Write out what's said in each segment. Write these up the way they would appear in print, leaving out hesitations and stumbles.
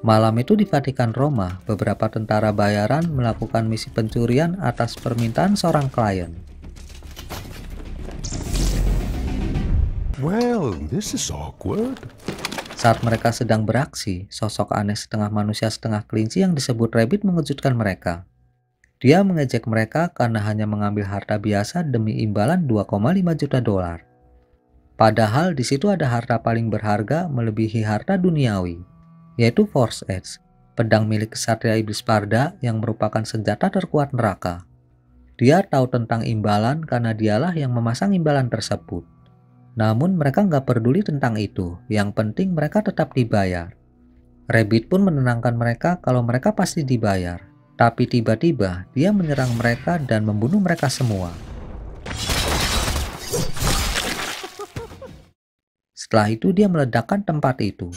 Malam itu di Vatikan Roma, beberapa tentara bayaran melakukan misi pencurian atas permintaan seorang klien. Well, this is awkward. Saat mereka sedang beraksi, sosok aneh setengah manusia setengah kelinci yang disebut Rabbit mengejutkan mereka. Dia mengejek mereka karena hanya mengambil harta biasa demi imbalan 2,5 juta dolar. Padahal di situ ada harta paling berharga melebihi harta duniawi, yaitu Force Edge, pedang milik Ksatria Iblis Parda yang merupakan senjata terkuat neraka. Dia tahu tentang imbalan karena dialah yang memasang imbalan tersebut. Namun mereka nggak peduli tentang itu, yang penting mereka tetap dibayar. Rabbit pun menenangkan mereka kalau mereka pasti dibayar. Tapi tiba-tiba dia menyerang mereka dan membunuh mereka semua. Setelah itu dia meledakkan tempat itu.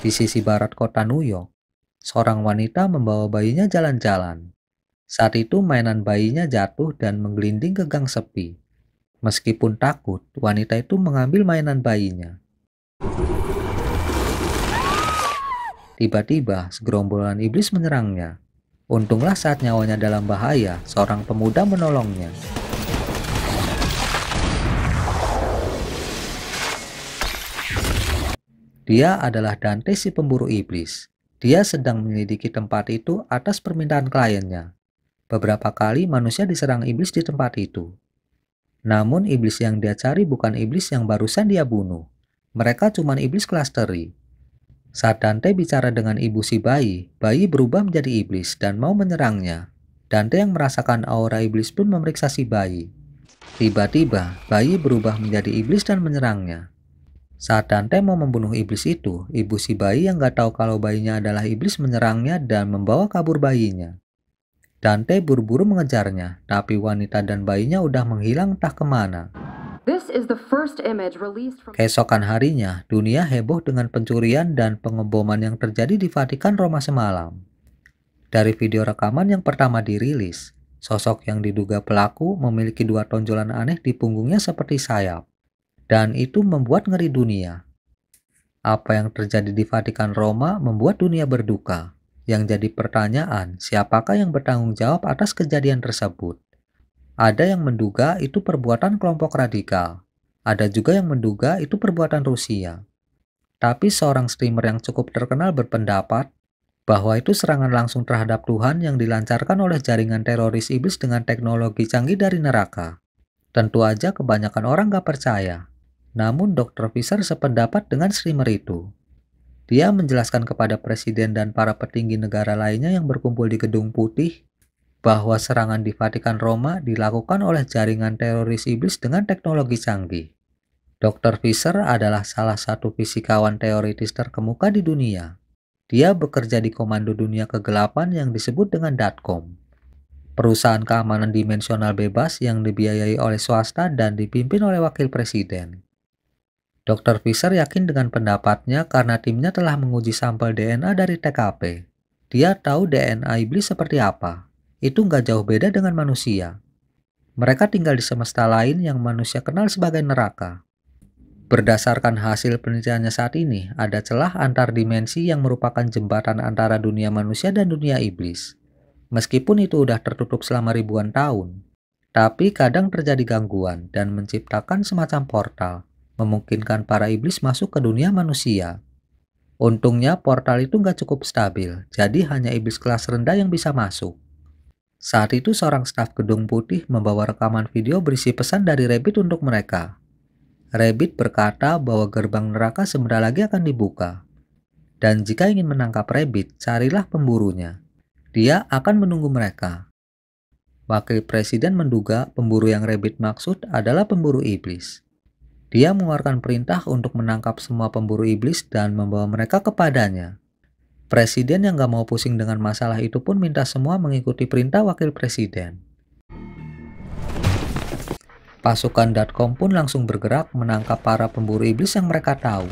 Di sisi barat kota New York, seorang wanita membawa bayinya jalan-jalan. Saat itu mainan bayinya jatuh dan menggelinding ke gang sepi. Meskipun takut, wanita itu mengambil mainan bayinya. Tiba-tiba, segerombolan iblis menyerangnya. Untunglah saat nyawanya dalam bahaya, seorang pemuda menolongnya. Dia adalah Dante si pemburu iblis. Dia sedang menyelidiki tempat itu atas permintaan kliennya. Beberapa kali manusia diserang iblis di tempat itu. Namun iblis yang dia cari bukan iblis yang barusan dia bunuh. Mereka cuma iblis kelas teri. Saat Dante bicara dengan ibu si bayi, bayi berubah menjadi iblis dan mau menyerangnya. Dante yang merasakan aura iblis pun memeriksa si bayi. Tiba-tiba, bayi berubah menjadi iblis dan menyerangnya. Saat Dante mau membunuh iblis itu, ibu si bayi yang gak tahu kalau bayinya adalah iblis menyerangnya dan membawa kabur bayinya. Dante buru-buru mengejarnya, tapi wanita dan bayinya udah menghilang entah kemana. Keesokan harinya, dunia heboh dengan pencurian dan pengeboman yang terjadi di Vatikan Roma semalam. Dari video rekaman yang pertama dirilis, sosok yang diduga pelaku memiliki dua tonjolan aneh di punggungnya seperti sayap. Dan itu membuat ngeri dunia. Apa yang terjadi di Vatikan Roma membuat dunia berduka. Yang jadi pertanyaan, siapakah yang bertanggung jawab atas kejadian tersebut? Ada yang menduga itu perbuatan kelompok radikal. Ada juga yang menduga itu perbuatan Rusia. Tapi seorang streamer yang cukup terkenal berpendapat bahwa itu serangan langsung terhadap Tuhan yang dilancarkan oleh jaringan teroris iblis dengan teknologi canggih dari neraka. Tentu aja kebanyakan orang gak percaya. Namun Dr. Fisher sependapat dengan streamer itu. Dia menjelaskan kepada presiden dan para petinggi negara lainnya yang berkumpul di Gedung Putih bahwa serangan di Vatikan Roma dilakukan oleh jaringan teroris iblis dengan teknologi canggih. Dr. Fisher adalah salah satu fisikawan teoritis terkemuka di dunia. Dia bekerja di Komando Dunia Kegelapan yang disebut dengan DATCOM, perusahaan keamanan dimensional bebas yang dibiayai oleh swasta dan dipimpin oleh wakil presiden. Dr. Fisher yakin dengan pendapatnya karena timnya telah menguji sampel DNA dari TKP. Dia tahu DNA iblis seperti apa. Itu nggak jauh beda dengan manusia. Mereka tinggal di semesta lain yang manusia kenal sebagai neraka. Berdasarkan hasil penelitiannya saat ini, ada celah antar dimensi yang merupakan jembatan antara dunia manusia dan dunia iblis. Meskipun itu udah tertutup selama ribuan tahun, tapi kadang terjadi gangguan dan menciptakan semacam portal, memungkinkan para iblis masuk ke dunia manusia. Untungnya portal itu nggak cukup stabil, jadi hanya iblis kelas rendah yang bisa masuk. Saat itu seorang staf Gedung Putih membawa rekaman video berisi pesan dari Rabbit untuk mereka. Rabbit berkata bahwa gerbang neraka sebentar lagi akan dibuka. Dan jika ingin menangkap Rabbit, carilah pemburunya. Dia akan menunggu mereka. Wakil Presiden menduga pemburu yang Rabbit maksud adalah pemburu iblis. Dia mengeluarkan perintah untuk menangkap semua pemburu iblis dan membawa mereka kepadanya. Presiden yang gak mau pusing dengan masalah itu pun minta semua mengikuti perintah wakil presiden. Pasukan .com pun langsung bergerak menangkap para pemburu iblis yang mereka tahu.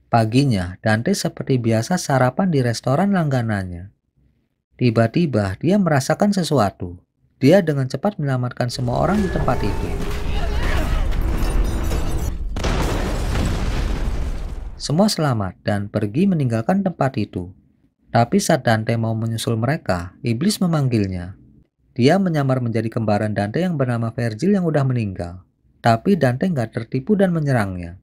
Paginya, Dante seperti biasa sarapan di restoran langganannya. Tiba-tiba dia merasakan sesuatu. Dia dengan cepat menyelamatkan semua orang di tempat itu. Semua selamat dan pergi meninggalkan tempat itu. Tapi saat Dante mau menyusul mereka, iblis memanggilnya. Dia menyamar menjadi kembaran Dante yang bernama Virgil yang udah meninggal. Tapi Dante nggak tertipu dan menyerangnya.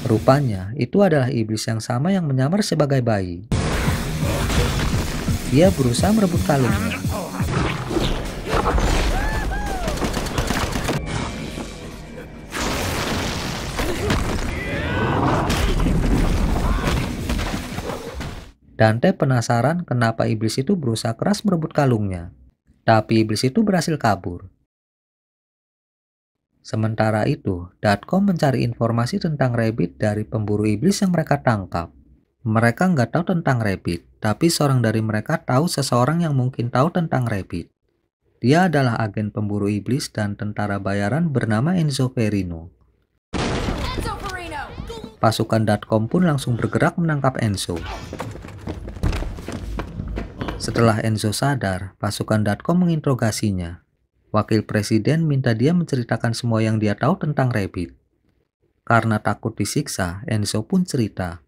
Rupanya, itu adalah iblis yang sama yang menyamar sebagai bayi. Dia berusaha merebut kalungnya. Dante penasaran kenapa iblis itu berusaha keras merebut kalungnya. Tapi iblis itu berhasil kabur. Sementara itu, Datcom mencari informasi tentang Rabbit dari pemburu iblis yang mereka tangkap. Mereka nggak tahu tentang Rabbit, tapi seorang dari mereka tahu seseorang yang mungkin tahu tentang Rabbit. Dia adalah agen pemburu iblis dan tentara bayaran bernama Enzo Ferrino. Pasukan Datcom pun langsung bergerak menangkap Enzo. Setelah Enzo sadar, pasukan Datcom menginterogasinya. Wakil presiden minta dia menceritakan semua yang dia tahu tentang Rabbit. Karena takut disiksa, Enzo pun cerita.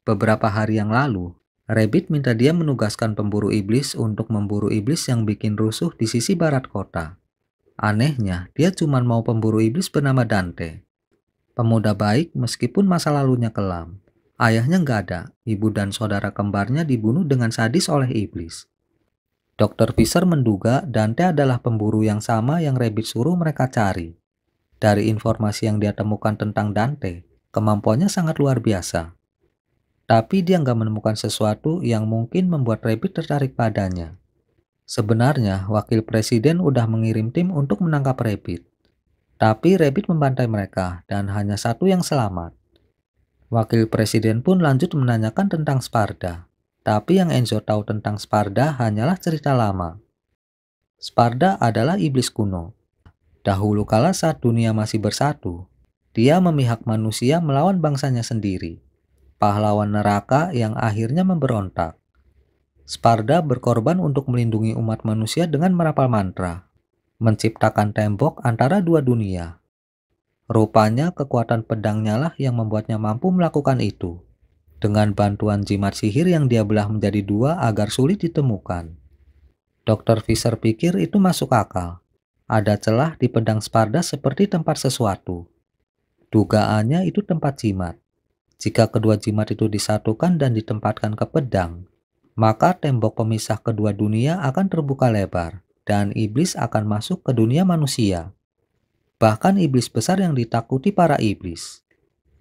Beberapa hari yang lalu, Rabbit minta dia menugaskan pemburu iblis untuk memburu iblis yang bikin rusuh di sisi barat kota. Anehnya, dia cuma mau pemburu iblis bernama Dante. Pemuda baik meskipun masa lalunya kelam. Ayahnya nggak ada, ibu dan saudara kembarnya dibunuh dengan sadis oleh iblis. Dr. Fisher menduga Dante adalah pemburu yang sama yang Rabbit suruh mereka cari. Dari informasi yang dia temukan tentang Dante, kemampuannya sangat luar biasa. Tapi dia nggak menemukan sesuatu yang mungkin membuat Rabbit tertarik padanya. Sebenarnya, wakil presiden udah mengirim tim untuk menangkap Rabbit. Tapi Rabbit membantai mereka dan hanya satu yang selamat. Wakil presiden pun lanjut menanyakan tentang Sparda. Tapi yang Enzo tahu tentang Sparda hanyalah cerita lama. Sparda adalah iblis kuno. Dahulu kala saat dunia masih bersatu, dia memihak manusia melawan bangsanya sendiri. Pahlawan neraka yang akhirnya memberontak. Sparda berkorban untuk melindungi umat manusia dengan merapal mantra, menciptakan tembok antara dua dunia. Rupanya kekuatan pedangnya lah yang membuatnya mampu melakukan itu. Dengan bantuan jimat sihir yang dia belah menjadi dua agar sulit ditemukan. Dr. Fisher pikir itu masuk akal. Ada celah di pedang Sparda seperti tempat sesuatu. Dugaannya itu tempat jimat. Jika kedua jimat itu disatukan dan ditempatkan ke pedang, maka tembok pemisah kedua dunia akan terbuka lebar dan iblis akan masuk ke dunia manusia. Bahkan iblis besar yang ditakuti para iblis.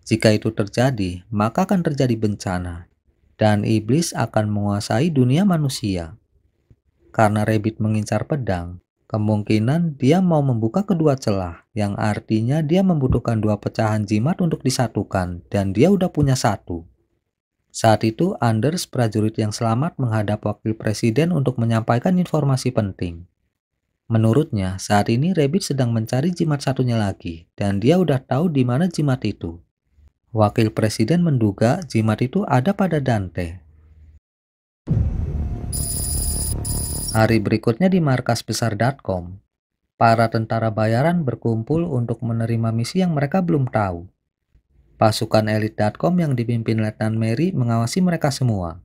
Jika itu terjadi, maka akan terjadi bencana dan iblis akan menguasai dunia manusia. Karena Rabbit mengincar pedang, kemungkinan dia mau membuka kedua celah, yang artinya dia membutuhkan dua pecahan jimat untuk disatukan, dan dia udah punya satu. Saat itu, Anders, prajurit yang selamat, menghadap wakil presiden untuk menyampaikan informasi penting. Menurutnya, saat ini Rabbit sedang mencari jimat satunya lagi, dan dia udah tahu di mana jimat itu. Wakil presiden menduga jimat itu ada pada Dante. Hari berikutnya di markas besar Datcom, para tentara bayaran berkumpul untuk menerima misi yang mereka belum tahu. Pasukan elit Datcom yang dipimpin Letnan Mary mengawasi mereka semua.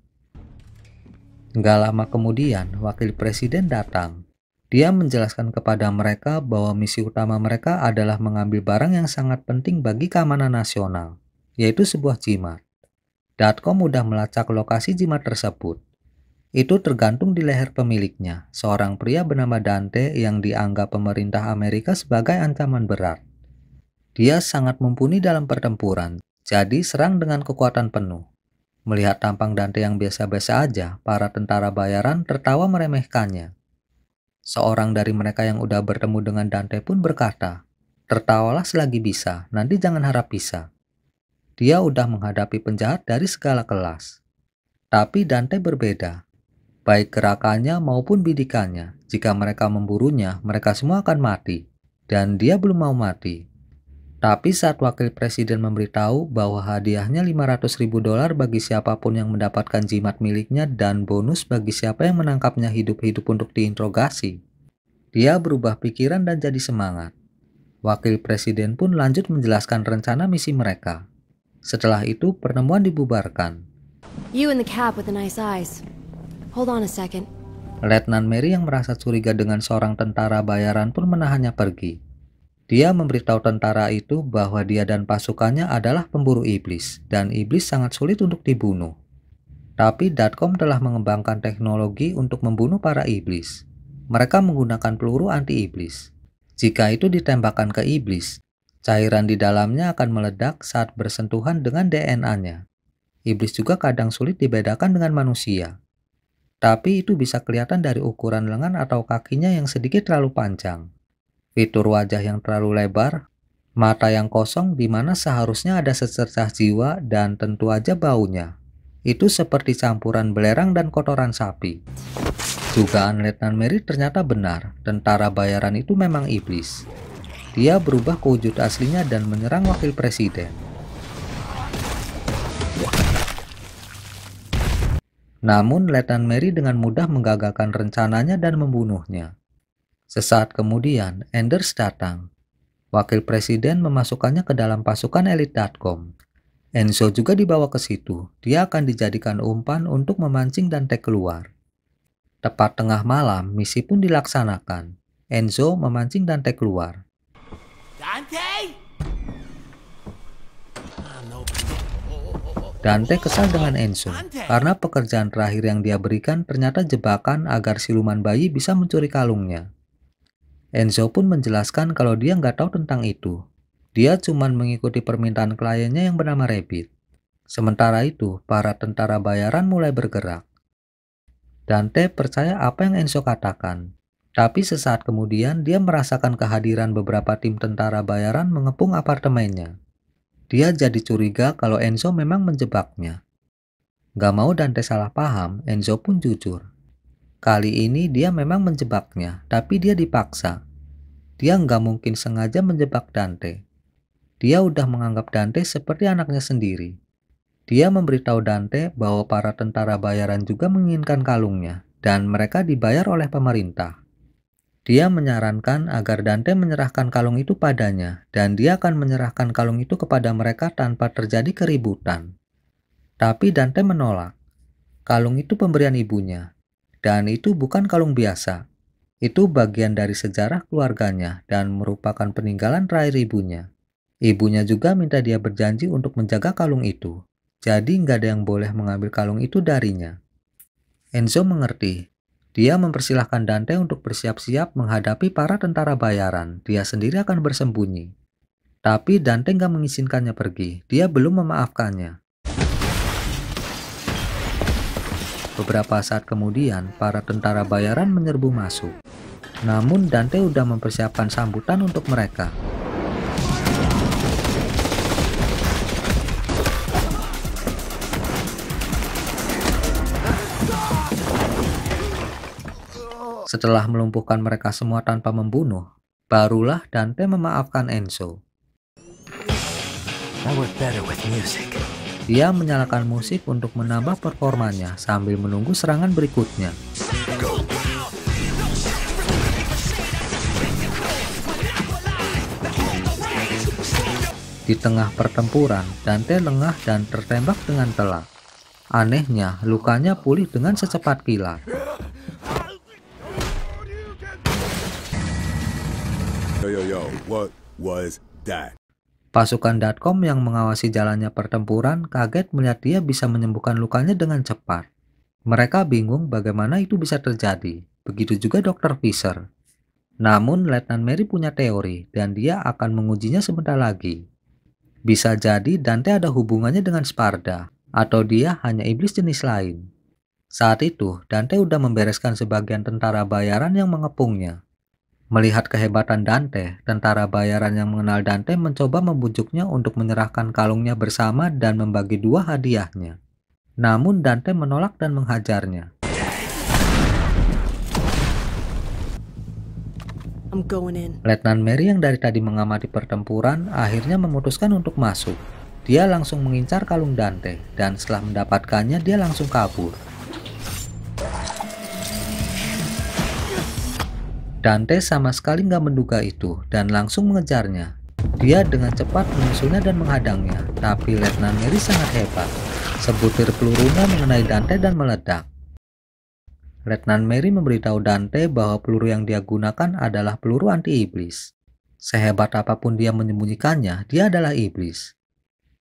Nggak lama kemudian, wakil presiden datang. Dia menjelaskan kepada mereka bahwa misi utama mereka adalah mengambil barang yang sangat penting bagi keamanan nasional, yaitu sebuah jimat. Datcom mudah melacak lokasi jimat tersebut. Itu tergantung di leher pemiliknya, seorang pria bernama Dante yang dianggap pemerintah Amerika sebagai ancaman berat. Dia sangat mumpuni dalam pertempuran, jadi serang dengan kekuatan penuh. Melihat tampang Dante yang biasa-biasa aja, para tentara bayaran tertawa meremehkannya. Seorang dari mereka yang udah bertemu dengan Dante pun berkata, "Tertawalah selagi bisa, nanti jangan harap bisa." Dia udah menghadapi penjahat dari segala kelas. Tapi Dante berbeda. Baik gerakannya maupun bidikannya, jika mereka memburunya, mereka semua akan mati. Dan dia belum mau mati. Tapi saat wakil presiden memberitahu bahwa hadiahnya $500.000 bagi siapapun yang mendapatkan jimat miliknya dan bonus bagi siapa yang menangkapnya hidup-hidup untuk diinterogasi, dia berubah pikiran dan jadi semangat. Wakil presiden pun lanjut menjelaskan rencana misi mereka. Setelah itu, pertemuan dibubarkan. You in the cab with the nice eyes. Hold on a second. Letnan Mary yang merasa curiga dengan seorang tentara bayaran pun menahannya pergi. Dia memberitahu tentara itu bahwa dia dan pasukannya adalah pemburu iblis, dan iblis sangat sulit untuk dibunuh. Tapi Datcom telah mengembangkan teknologi untuk membunuh para iblis. Mereka menggunakan peluru anti-iblis. Jika itu ditembakkan ke iblis, cairan di dalamnya akan meledak saat bersentuhan dengan DNA-nya. Iblis juga kadang sulit dibedakan dengan manusia. Tapi itu bisa kelihatan dari ukuran lengan atau kakinya yang sedikit terlalu panjang, fitur wajah yang terlalu lebar, mata yang kosong di mana seharusnya ada secercah jiwa, dan tentu aja baunya. Itu seperti campuran belerang dan kotoran sapi. Dugaan Letnan Mary ternyata benar, tentara bayaran itu memang iblis. Dia berubah ke wujud aslinya dan menyerang wakil presiden. Namun Letnan Mary dengan mudah menggagalkan rencananya dan membunuhnya. Sesaat kemudian, Anders datang. Wakil presiden memasukkannya ke dalam pasukan elit Datcom. Enzo juga dibawa ke situ. Dia akan dijadikan umpan untuk memancing Dante keluar. Tepat tengah malam, misi pun dilaksanakan. Enzo memancing Dante keluar. Dante kesal dengan Enzo karena pekerjaan terakhir yang dia berikan ternyata jebakan agar siluman bayi bisa mencuri kalungnya. Enzo pun menjelaskan kalau dia nggak tahu tentang itu. Dia cuma mengikuti permintaan kliennya yang bernama Rabbit. Sementara itu, para tentara bayaran mulai bergerak. Dante percaya apa yang Enzo katakan. Tapi sesaat kemudian dia merasakan kehadiran beberapa tim tentara bayaran mengepung apartemennya. Dia jadi curiga kalau Enzo memang menjebaknya. Gak mau Dante salah paham, Enzo pun jujur. Kali ini dia memang menjebaknya, tapi dia dipaksa. Dia nggak mungkin sengaja menjebak Dante. Dia udah menganggap Dante seperti anaknya sendiri. Dia memberitahu Dante bahwa para tentara bayaran juga menginginkan kalungnya, dan mereka dibayar oleh pemerintah. Dia menyarankan agar Dante menyerahkan kalung itu padanya, dan dia akan menyerahkan kalung itu kepada mereka tanpa terjadi keributan. Tapi Dante menolak. Kalung itu pemberian ibunya, dan itu bukan kalung biasa. Itu bagian dari sejarah keluarganya dan merupakan peninggalan terakhir ibunya. Ibunya juga minta dia berjanji untuk menjaga kalung itu. Jadi nggak ada yang boleh mengambil kalung itu darinya. Enzo mengerti. Dia mempersilahkan Dante untuk bersiap-siap menghadapi para tentara bayaran. Dia sendiri akan bersembunyi. Tapi Dante nggak mengizinkannya pergi. Dia belum memaafkannya. Beberapa saat kemudian, para tentara bayaran menyerbu masuk. Namun Dante udah mempersiapkan sambutan untuk mereka. Setelah melumpuhkan mereka semua tanpa membunuh, barulah Dante memaafkan Enzo. Dia menyalakan musik untuk menambah performanya sambil menunggu serangan berikutnya. Di tengah pertempuran, Dante lengah dan tertembak dengan telak. Anehnya, lukanya pulih dengan secepat kilat. Yo, what was that? Pasukan Datcom yang mengawasi jalannya pertempuran kaget melihat dia bisa menyembuhkan lukanya dengan cepat. Mereka bingung bagaimana itu bisa terjadi. Begitu juga Dr. Fisher. Namun Letnan Mary punya teori dan dia akan mengujinya sebentar lagi. Bisa jadi Dante ada hubungannya dengan Sparda, atau dia hanya iblis jenis lain. Saat itu, Dante udah membereskan sebagian tentara bayaran yang mengepungnya. Melihat kehebatan Dante, tentara bayaran yang mengenal Dante mencoba membujuknya untuk menyerahkan kalungnya bersama dan membagi dua hadiahnya. Namun Dante menolak dan menghajarnya. I'm going in. Letnan Mary yang dari tadi mengamati pertempuran akhirnya memutuskan untuk masuk. Dia langsung mengincar kalung Dante, dan setelah mendapatkannya dia langsung kabur. Dante sama sekali nggak menduga itu dan langsung mengejarnya. Dia dengan cepat menyusulnya dan menghadangnya, tapi Letnan Mary sangat hebat. Sebutir pelurunya mengenai Dante dan meledak. Letnan Mary memberitahu Dante bahwa peluru yang dia gunakan adalah peluru anti-iblis. Sehebat apapun dia menyembunyikannya, dia adalah iblis.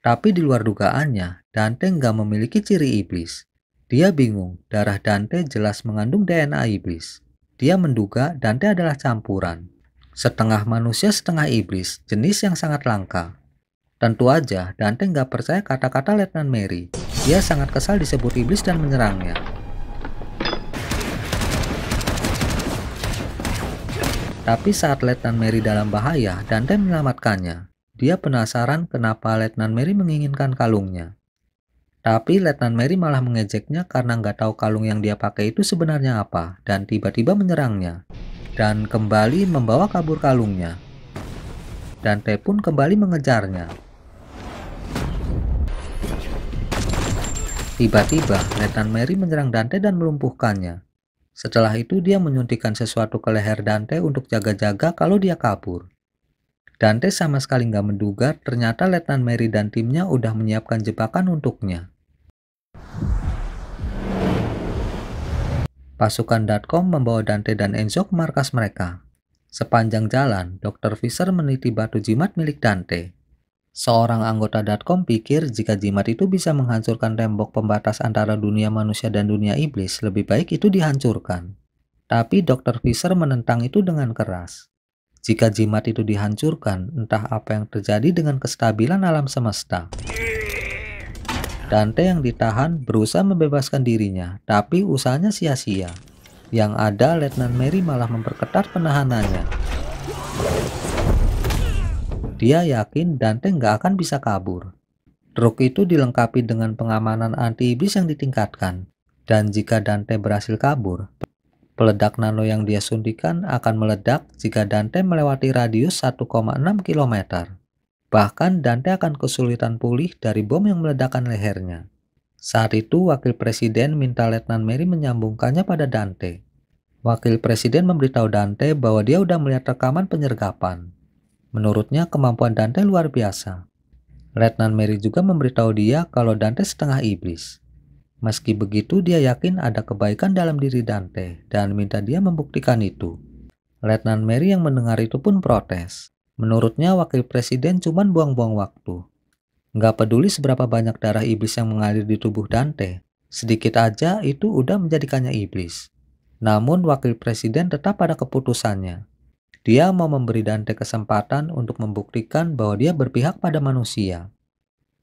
Tapi di luar dugaannya, Dante nggak memiliki ciri iblis. Dia bingung, darah Dante jelas mengandung DNA iblis. Dia menduga Dante adalah campuran. Setengah manusia, setengah iblis, jenis yang sangat langka. Tentu aja, Dante nggak percaya kata-kata Letnan Mary. Dia sangat kesal disebut iblis dan menyerangnya. Tapi saat Letnan Mary dalam bahaya, Dante menyelamatkannya. Dia penasaran kenapa Letnan Mary menginginkan kalungnya. Tapi Letnan Mary malah mengejeknya karena nggak tahu kalung yang dia pakai itu sebenarnya apa, dan tiba-tiba menyerangnya. Dan kembali membawa kabur kalungnya. Dante pun kembali mengejarnya. Tiba-tiba, Letnan Mary menyerang Dante dan melumpuhkannya. Setelah itu dia menyuntikkan sesuatu ke leher Dante untuk jaga-jaga kalau dia kabur. Dante sama sekali nggak menduga ternyata Letnan Mary dan timnya udah menyiapkan jebakan untuknya. Pasukan.com membawa Dante dan Enzo ke markas mereka. Sepanjang jalan, Dr. Fisher meneliti batu jimat milik Dante. Seorang anggota.com pikir jika jimat itu bisa menghancurkan tembok pembatas antara dunia manusia dan dunia iblis, lebih baik itu dihancurkan. Tapi Dr. Fisher menentang itu dengan keras. Jika jimat itu dihancurkan, entah apa yang terjadi dengan kestabilan alam semesta. Dante yang ditahan berusaha membebaskan dirinya, tapi usahanya sia-sia. Yang ada, Letnan Mary malah memperketat penahanannya. Dia yakin Dante nggak akan bisa kabur. Truk itu dilengkapi dengan pengamanan anti-iblis yang ditingkatkan. Dan jika Dante berhasil kabur, peledak nano yang dia suntikan akan meledak jika Dante melewati radius 1,6 km. Bahkan Dante akan kesulitan pulih dari bom yang meledakkan lehernya. Saat itu Wakil Presiden minta Letnan Mary menyambungkannya pada Dante. Wakil Presiden memberitahu Dante bahwa dia udah melihat rekaman penyergapan. Menurutnya kemampuan Dante luar biasa. Letnan Mary juga memberitahu dia kalau Dante setengah iblis. Meski begitu, dia yakin ada kebaikan dalam diri Dante dan minta dia membuktikan itu. Letnan Mary yang mendengar itu pun protes. Menurutnya Wakil Presiden cuma buang-buang waktu. Nggak peduli seberapa banyak darah iblis yang mengalir di tubuh Dante, sedikit aja itu udah menjadikannya iblis. Namun Wakil Presiden tetap pada keputusannya. Dia mau memberi Dante kesempatan untuk membuktikan bahwa dia berpihak pada manusia.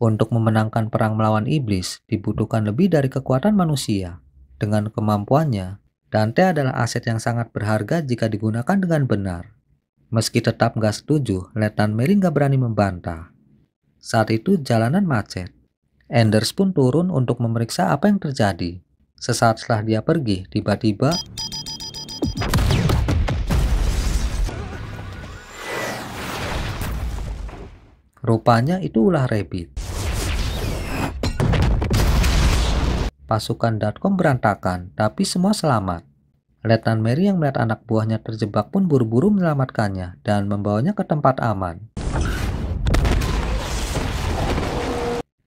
Untuk memenangkan perang melawan iblis, dibutuhkan lebih dari kekuatan manusia. Dengan kemampuannya, Dante adalah aset yang sangat berharga jika digunakan dengan benar. Meski tetap nggak setuju, Letnan Mary nggak berani membantah. Saat itu jalanan macet. Anders pun turun untuk memeriksa apa yang terjadi. Sesaat setelah dia pergi, tiba-tiba rupanya itu ulah Rabbit. Pasukan.com berantakan, tapi semua selamat. Letnan Mary yang melihat anak buahnya terjebak pun buru-buru menyelamatkannya dan membawanya ke tempat aman.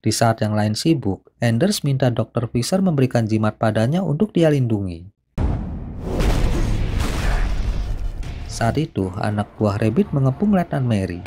Di saat yang lain sibuk, Anders minta Dr. Fisher memberikan jimat padanya untuk dia lindungi. Saat itu, anak buah Rabbit mengepung Letnan Mary.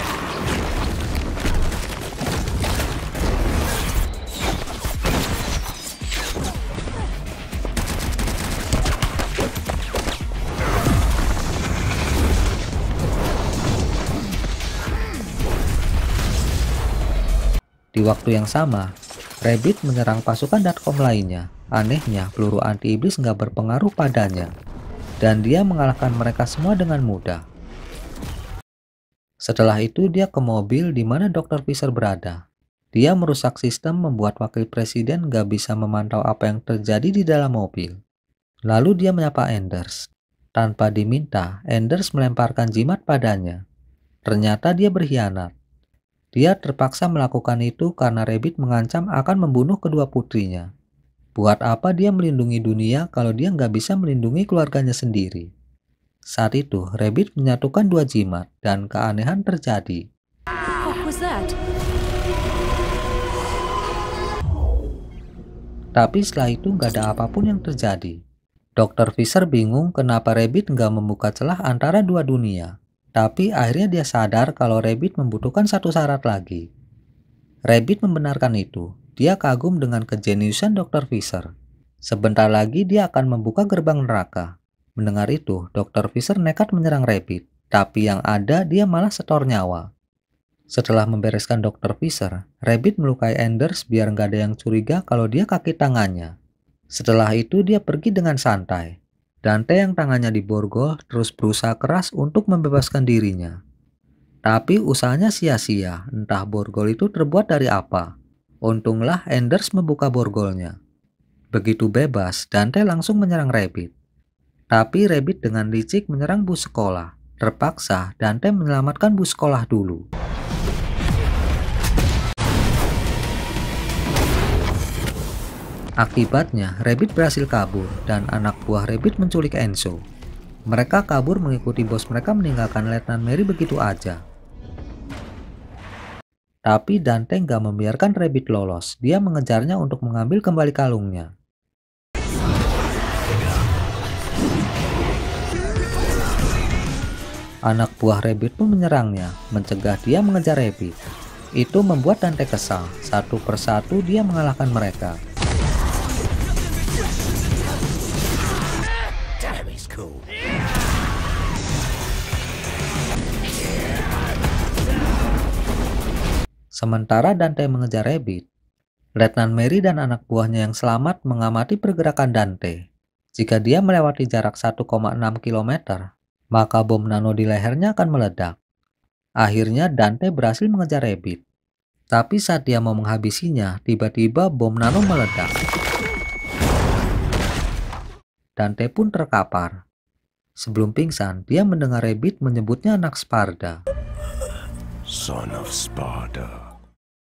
Di waktu yang sama, Rabbit menyerang pasukan.com lainnya. Anehnya, peluru anti-iblis nggak berpengaruh padanya. Dan dia mengalahkan mereka semua dengan mudah. Setelah itu dia ke mobil di mana Dr. Fisher berada. Dia merusak sistem membuat Wakil Presiden nggak bisa memantau apa yang terjadi di dalam mobil. Lalu dia menyapa Anders. Tanpa diminta, Anders melemparkan jimat padanya. Ternyata dia berkhianat. Dia terpaksa melakukan itu karena Rabbit mengancam akan membunuh kedua putrinya. Buat apa dia melindungi dunia kalau dia nggak bisa melindungi keluarganya sendiri? Saat itu, Rabbit menyatukan dua jimat dan keanehan terjadi. What was that? Tapi setelah itu nggak ada apapun yang terjadi. Dr. Fisher bingung kenapa Rabbit nggak membuka celah antara dua dunia. Tapi akhirnya dia sadar kalau Rabbit membutuhkan satu syarat lagi. Rabbit membenarkan itu. Dia kagum dengan kejeniusan Dr. Fisher. Sebentar lagi dia akan membuka gerbang neraka. Mendengar itu, Dr. Fisher nekat menyerang Rabbit. Tapi yang ada dia malah setor nyawa. Setelah membereskan Dr. Fisher, Rabbit melukai Anders biar nggak ada yang curiga kalau dia kaki tangannya. Setelah itu dia pergi dengan santai. Dante yang tangannya diborgol terus berusaha keras untuk membebaskan dirinya. Tapi usahanya sia-sia, entah borgol itu terbuat dari apa. Untunglah Anders membuka borgolnya. Begitu bebas, Dante langsung menyerang Rabbit. Tapi Rabbit dengan licik menyerang bus sekolah. Terpaksa Dante menyelamatkan bus sekolah dulu. Akibatnya, Rabbit berhasil kabur dan anak buah Rabbit menculik Enzo. Mereka kabur mengikuti bos mereka meninggalkan Letnan Mary begitu aja. Tapi Dante nggak membiarkan Rabbit lolos. Dia mengejarnya untuk mengambil kembali kalungnya. Anak buah Rabbit pun menyerangnya, mencegah dia mengejar Rabbit. Itu membuat Dante kesal. Satu persatu dia mengalahkan mereka. Sementara Dante mengejar Rabbit, Letnan Mary dan anak buahnya yang selamat mengamati pergerakan Dante. Jika dia melewati jarak 1,6 km, maka bom nano di lehernya akan meledak. Akhirnya Dante berhasil mengejar Rabbit. Tapi saat dia mau menghabisinya, tiba-tiba bom nano meledak. Dante pun terkapar. Sebelum pingsan, dia mendengar Rabbit menyebutnya anak Sparda. Son of Sparta.